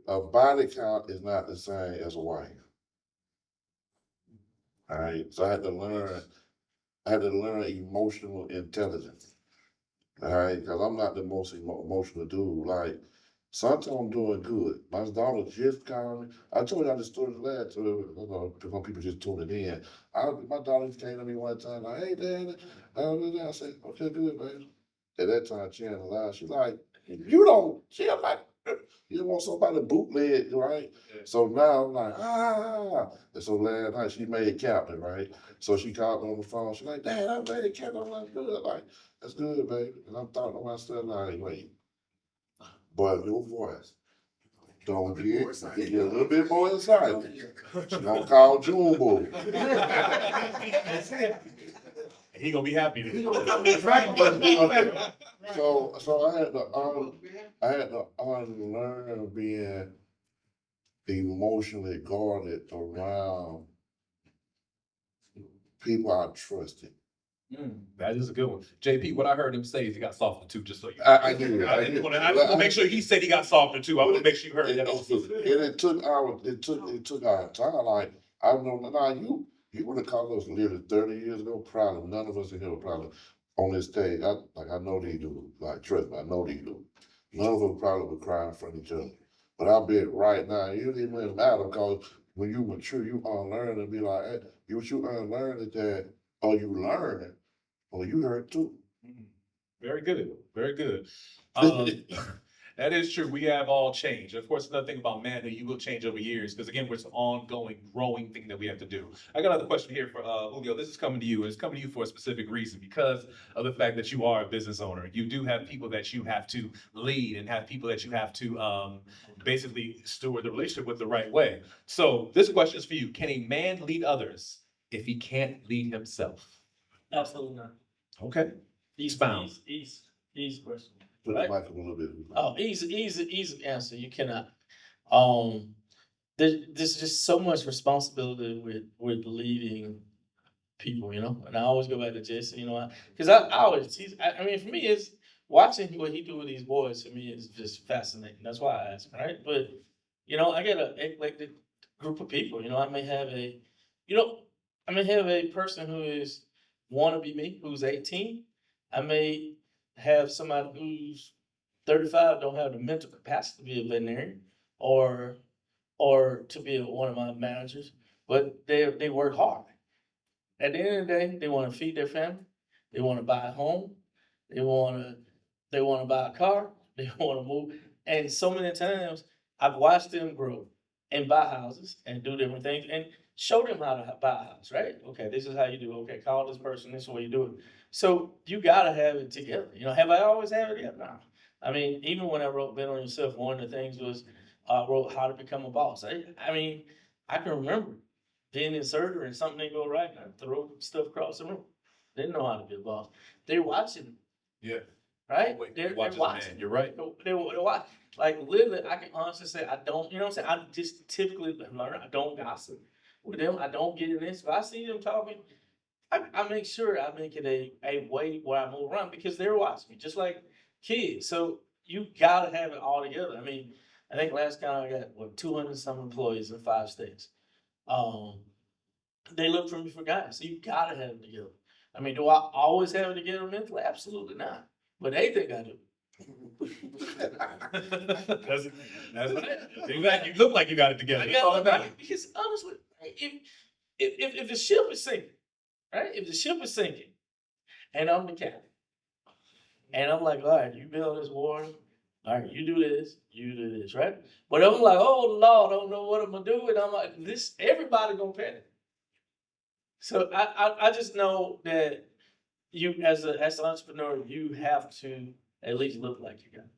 a body count is not the same as a wife. All right, so I had to learn emotional intelligence. All right, because I'm not the most emotional dude. Like, sometimes I'm doing good. My daughter just called me. I told y'all the story last when people just tuning in. My daughter just came to me one time, like, hey, Dad. I said, okay, good, baby. At that time, she ain't alive. She like, she like, you don't want somebody bootleg, right? Yeah. So now I'm like, And so last night she made captain, right? So she called me on the phone. She's like, Dad, I made captain. I'm like, good. Like, that's good, baby. And I'm talking to myself, like, wait. But your voice, don't get a little bit more excited. She gonna call Jumbo. He gonna be happy. So I had to unlearn being emotionally guarded around people I trusted. That is a good one. JP, what I heard him say is he got softer too, just so you know. I did. I just want to make sure he said he got softer too. I want to make sure you heard that also. It took our time. Like, I know now you would have called us literally 30 years ago, probably none of us in here were probably on this stage. I know they do. Like, trust me, I know they do. None of them probably would cry in front of each other. But I bet right now, it didn't even matter, because when you mature, you unlearn and be like, hey, what you unlearn is that, or you learn it, or you heard too. Very good. Very good. That is true. We have all changed. Of course, another thing about manhood, you will change over years, because again, it's an ongoing, growing thing that we have to do. I got another question here for Julio. This is coming to you. It's coming to you for a specific reason, because of the fact that you are a business owner. You do have people that you have to lead, and have people that you have to basically steward the relationship with the right way. So this question is for you. Can a man lead others if he can't lead himself? Absolutely not. Okay. Expound. Easy question. Put Right? the mic a little bit. Oh, easy answer. You cannot. There's just so much responsibility with leading people, And I always go back to Jason, because I mean, for me, it's watching what he do with these boys. For me, is just fascinating. That's why I ask, right? But I get a eclectic group of people. I may have a person who is want to be me, who's 18. I may have somebody who's 35, don't have the mental capacity to be a veterinarian or to be one of my managers, but they work hard. At the end of the day, they want to feed their family. They want to buy a home. They want to buy a car. They want to move. And so many times I've watched them grow and buy houses and do different things and show them how to buy a house, right? Okay, this is how you do it. Okay, call this person. This is what you do it. So you gotta have it together. You know, have I always had it together? No. I mean, even when I wrote Bet on Yourself, one of the things was I wrote How to Become a Boss. I mean, I can remember being in surgery and something didn't go right, and I throw stuff across the room. Didn't know how to be a boss. They're watching, Yeah. right? Wait, They're watch as a watching. man. You're right. They watch. Like literally, I can honestly say I don't. You know what I'm saying? I just typically learn. I don't gossip with them. I don't get in this. If I see them talking, I make sure I make it a way where I move around because they're watching me, just like kids. So you gotta have it all together. I mean, I think last time I got 200 some employees in 5 states. Um, they look for me for guidance. So you gotta have it together. I mean, do I always have it together mentally? Absolutely not. But they think I do. That's, exactly. You look like you got it together. I That's all got that matters. because honestly, if the ship is sinking, right? If the ship is sinking, and I'm the captain, and I'm like, all right, you build this water, all right, you do this, right? But I'm like, oh Lord, I don't know what I'm gonna do, and I'm like, this everybody gonna panic. So I just know that you as an entrepreneur, you have to at least look like you got it.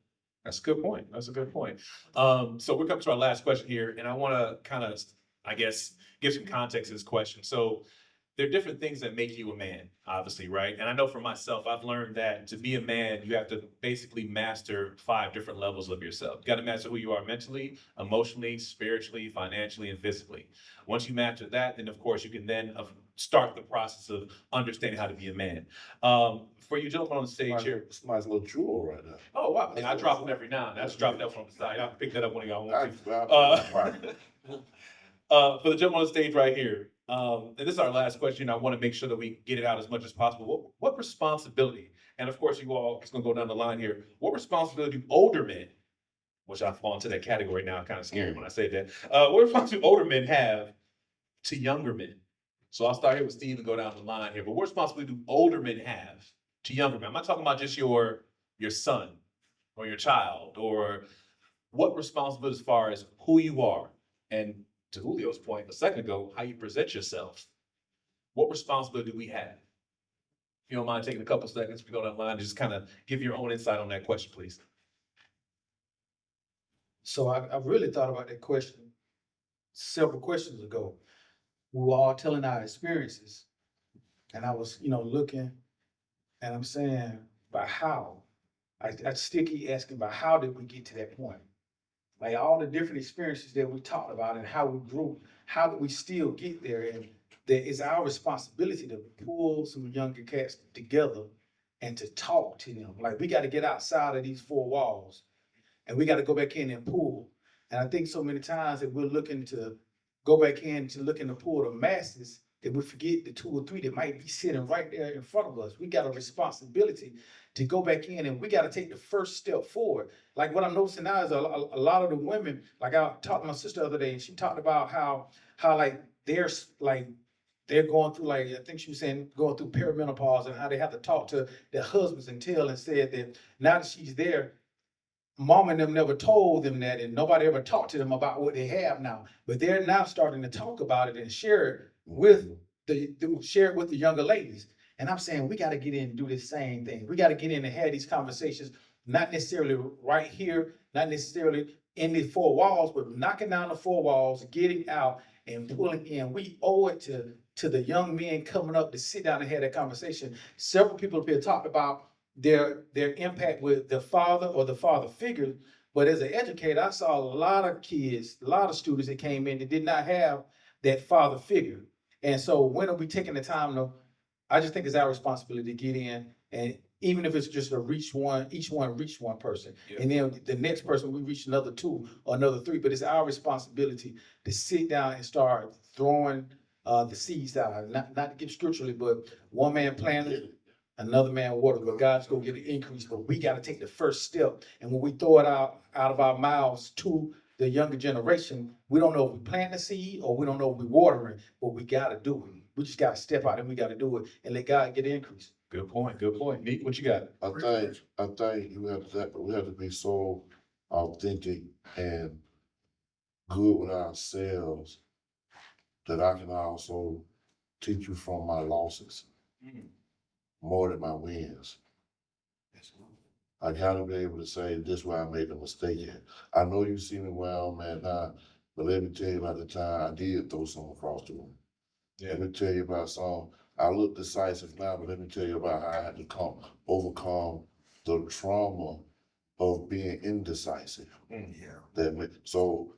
That's a good point. That's a good point. So we're coming to our last question here, and I want to kind of, I guess, give some context to this question. So there are different things that make you a man, obviously, right? And I know for myself, I've learned that to be a man, you have to basically master 5 different levels of yourself. You got to master who you are mentally, emotionally, spiritually, financially, and physically. Once you master that, then of course you can then start the process of understanding how to be a man. For you gentlemen on the stage here. Somebody's little jewel right now. Oh wow! I drop them every now and then. I just drop that one on the side. Y'all can pick that up when y'all want to. For the gentleman on the stage right here, and this is our last question. I want to make sure that we get it out as much as possible. What responsibility, and of course you all, it's going to go down the line here. What responsibility do older men, which I fall into that category now, kind of scary when I say that. What responsibility do older men have to younger men? So I'll start here with Steve and go down the line here. But what responsibility do older men have to younger men? I'm not talking about just your son or your child, or what responsibility as far as who you are, and to Julio's point a second ago, how you present yourself. What responsibility do we have? If you don't mind taking a couple seconds, we go down the line and just kind of give your own insight on that question, please. So I really thought about that question several questions ago. We were all telling our experiences, and I was, looking, and I'm saying, but how? I still keep asking about how did we get to that point? Like all the different experiences that we talked about and how we grew, how did we still get there? And that is our responsibility to pull some younger cats together and to talk to them. Like we got to get outside of these 4 walls and we got to go back in and pull. And I think so many times that we're looking to go back in to looking to pull the masses that we forget the 2 or 3 that might be sitting right there in front of us. We got a responsibility to go back in and we got to take the first step forward. Like what I'm noticing now is a lot of the women, like I talked to my sister the other day and she talked about how like they're going through, like, I think she was saying going through perimenopause and how they have to talk to their husbands and said that now that she's there, mom and them never told them that and nobody ever talked to them about what they have now. But they're now starting to talk about it and share it with the younger ladies. And I'm saying we got to get in and do the same thing. We got to get in and have these conversations, not necessarily right here, not necessarily in the 4 walls, but knocking down the 4 walls, getting out and pulling in. We owe it to the young men coming up to sit down and have that conversation. Several people have been talked about their impact with the father or the father figure. But as an educator, I saw a lot of kids, a lot of students that came in that did not have that father figure. And so when are we taking the time to, I just think it's our responsibility to get in, and even if it's just to reach each one reach one person. Yeah. And then the next person, we reach another 2 or another 3, but it's our responsibility to sit down and start throwing the seeds out, not to get scripturally, but one man planted, another man water, but God's gonna get an increase. But we got to take the first step. And when we throw it out of our mouths to the younger generation, we don't know if we plant the seed or we don't know if we watering, but we got to do it. We just gotta step out and we gotta do it and let God get the increase. Good point, good point. Nick, what you got? I think we have to be so authentic and good with ourselves that I can also teach you from my losses more than my wins. I gotta be able to say this where I made a mistake at. I know you see me where I'm at now, but let me tell you about the time I did throw something across the room. Let me tell you about some. I look decisive now, but let me tell you about how I had to overcome the trauma of being indecisive. So,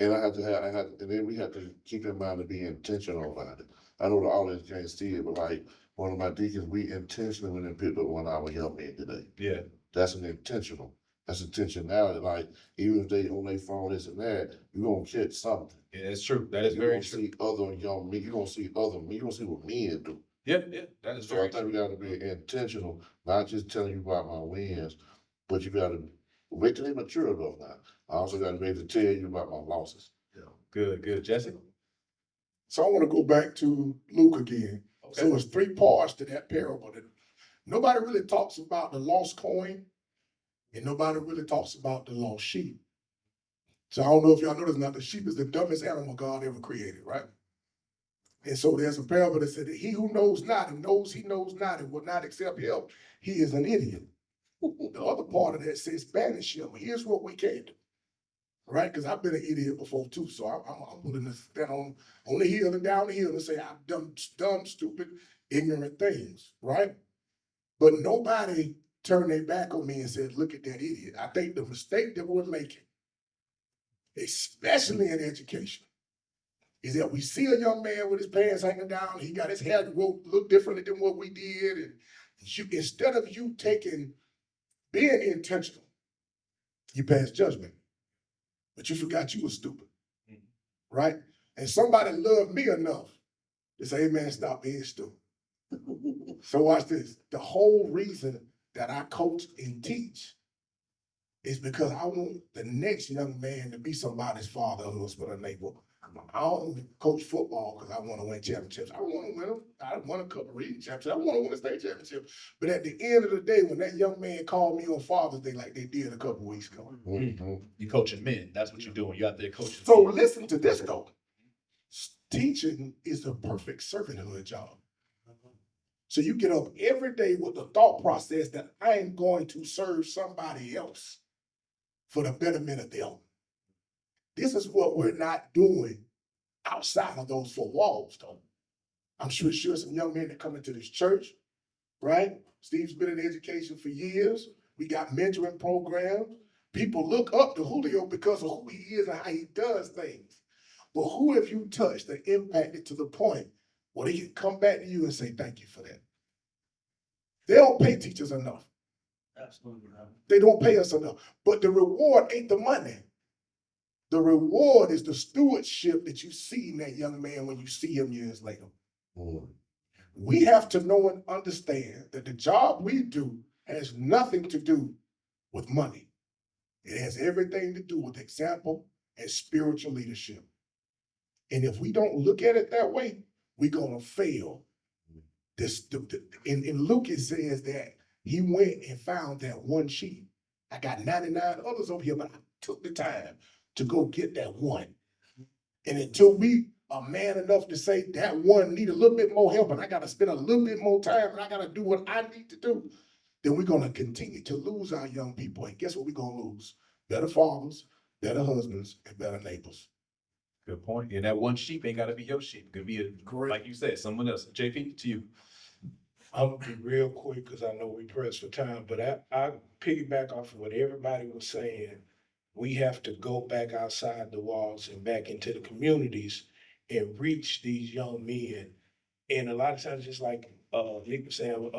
and and then we have to keep in mind to be intentional about it. I know the audience can't see it, but like one of my deacons, we intentionally went and picked up one of our young men today. Yeah. That's intentionality. Like, even if they on their phone, this and that, you're gonna catch something. Yeah, that's true. That is You're very gonna true. see other young men, you're gonna see what men do. Yeah, that is So I very think true. we gotta be intentional, not just telling you about my wins, but you gotta wait till they mature enough now. I also gotta be able to tell you about my losses. Good, good. Jesse? So I want to go back to Luke again. Okay. So it's 3 parts to that parable. Nobody really talks about the lost coin, and nobody really talks about the lost sheep. So I don't know if y'all notice now, the sheep is the dumbest animal God ever created, right? And so there's a parable that said that he who knows not and knows he knows not and will not accept help, he is an idiot. The other part of that says banish him. Here's what we can do, right? Because I've been an idiot before too. So I'm willing to stand on the hill and down the hill and say I've done dumb, stupid, ignorant things, right? But nobody turned their back on me and said, look at that idiot. I think the mistake that we're making, especially in education, is that we see a young man with his pants hanging down, he got his hair look differently than what we did, and instead of you being intentional, you pass judgment, but you forgot you were stupid, right? And somebody loved me enough to say, hey man, stop being stupid. So watch this. The whole reason that I coach and teach is because I want the next young man to be somebody's father, husband, or neighbor. I don't coach football because I want to win championships. I want to win them. I won a couple of region championships. I want to win a state championship. But at the end of the day, when that young man called me on Father's Day like they did a couple of weeks ago. You coaching men. That's what you're doing. You're out there coaching. So listen to this though. Teaching is the perfect servanthood job. So you get up every day with the thought process that I am going to serve somebody else for the betterment of them. This is what we're not doing outside of those 4 walls, though. I'm sure some young men that come into this church, right? Steve's been in education for years. We got mentoring programs. People look up to Julio because of who he is and how he does things. But who have you touched and impacted to the point where they can come back to you and say, thank you for that? They don't pay teachers enough. Absolutely not. They don't pay us enough. But the reward ain't the money. The reward is the stewardship that you see in that young man when you see him years later. We have to know and understand that the job we do has nothing to do with money. It has everything to do with example and spiritual leadership. And if we don't look at it that way, we're going to fail. In Luke, it says that he went and found that one sheep. I got 99 others over here, but I took the time to go get that one. And until we are man enough to say that one need a little bit more help and I got to spend a little bit more time and I got to do what I need to do, then we're going to continue to lose our young people. And guess what we're going to lose? Better fathers, better husbands, and better neighbors. Good point. And that one sheep ain't got to be your sheep. It could be, like you said, someone else. JP, to you. I'm gonna be real quick because I know we pressed for time, but I piggyback off of what everybody was saying. We have to go back outside the walls and back into the communities and reach these young men. And a lot of times, just like Nick was saying,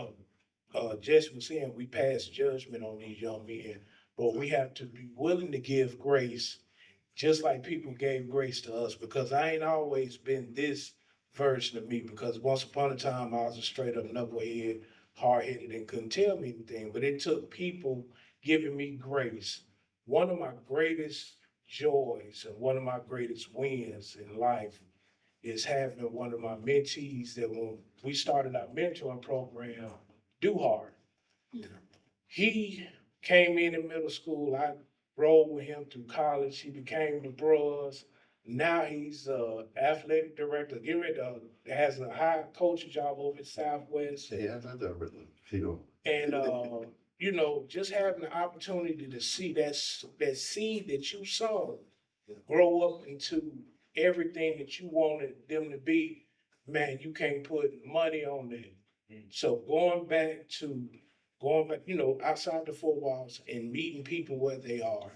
Jesse was saying, we pass judgment on these young men, but we have to be willing to give grace, just like people gave grace to us. Because I ain't always been this version of me, because once upon a time I was a straight up knucklehead, hard-headed, and couldn't tell me anything. But it took people giving me grace. One of my greatest joys and one of my greatest wins in life is having one of my mentees that when we started our mentoring program, Do Hard. He came in middle school. I rolled with him through college. He became the bros. Now he's athletic director. Get ready to has a high coaching job over at Southwest. Yeah, that's a really, you And you know, just having the opportunity to see that seed that you sown grow up into everything that you wanted them to be, man, you can't put money on that. So going back, you know, outside the four walls and meeting people where they are.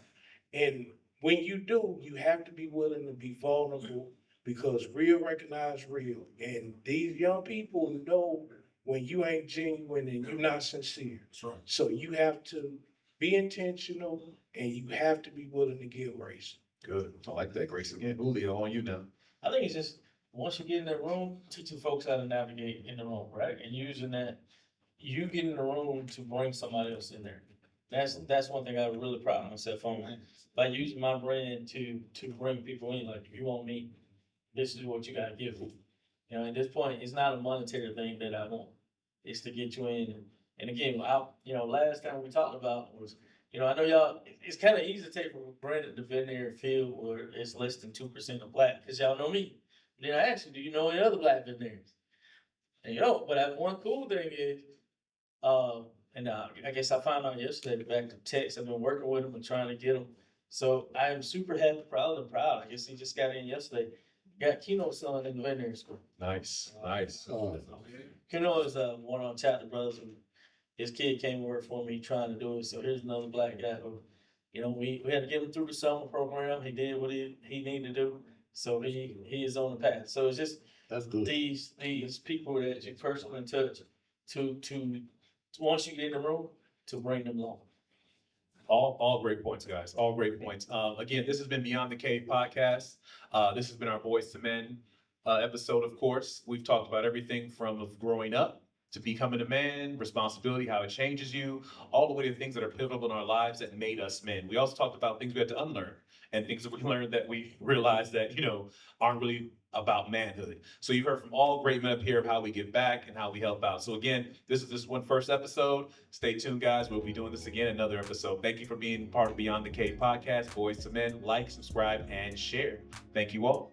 And when you do, you have to be willing to be vulnerable because real recognize real. And these young people know when you ain't genuine and you're not sincere. That's right. So you have to be intentional and you have to be willing to give grace. Good. I like that, Grace. Again, Julio, on you now. I think it's just, once you get in that room, teaching folks how to navigate in the room, right? And using that, you get in the room to bring somebody else in there. That's one thing I really pride myself on, by using my brand to bring people in, like, if you want me, this is what you gotta give me. You know, at this point, it's not a monetary thing that I want. It's to get you in. And again, last time we talked about was, I know y'all, it's kind of easy to take for granted the veterinary field where it's less than 2% of black, because y'all know me. Then I asked you, do you know any other black veterinarians? And but one cool thing is, I guess I found out yesterday, back to text, I've been working with him and trying to get him. So I am super happy, proud. I guess he just got in yesterday. Got keynote selling in the veterinary school. Nice, nice. Keno is one of our chapter brothers. His kid came to work for me trying to do it. So here's another black guy who, we had to get him through the summer program. He did what he needed to do. So he is on the path. So it's just that's good. These people that you personally touch to once you get in the room, to bring them along. All great points, guys. All great points. Again, this has been Beyond the Cave podcast. This has been our Boys to Men episode, of course. We've talked about everything from growing up to becoming a man, responsibility, how it changes you, all the way to things that are pivotal in our lives that made us men. We also talked about things we had to unlearn and things that we learned that we realized that, aren't really about manhood. So you've heard from all great men up here of how we give back and how we help out. So again, this is just one first episode. Stay tuned, guys. We'll be doing this again, another episode. Thank you for being part of Beyond the Cave podcast. Boys to Men, like, subscribe, and share. Thank you all.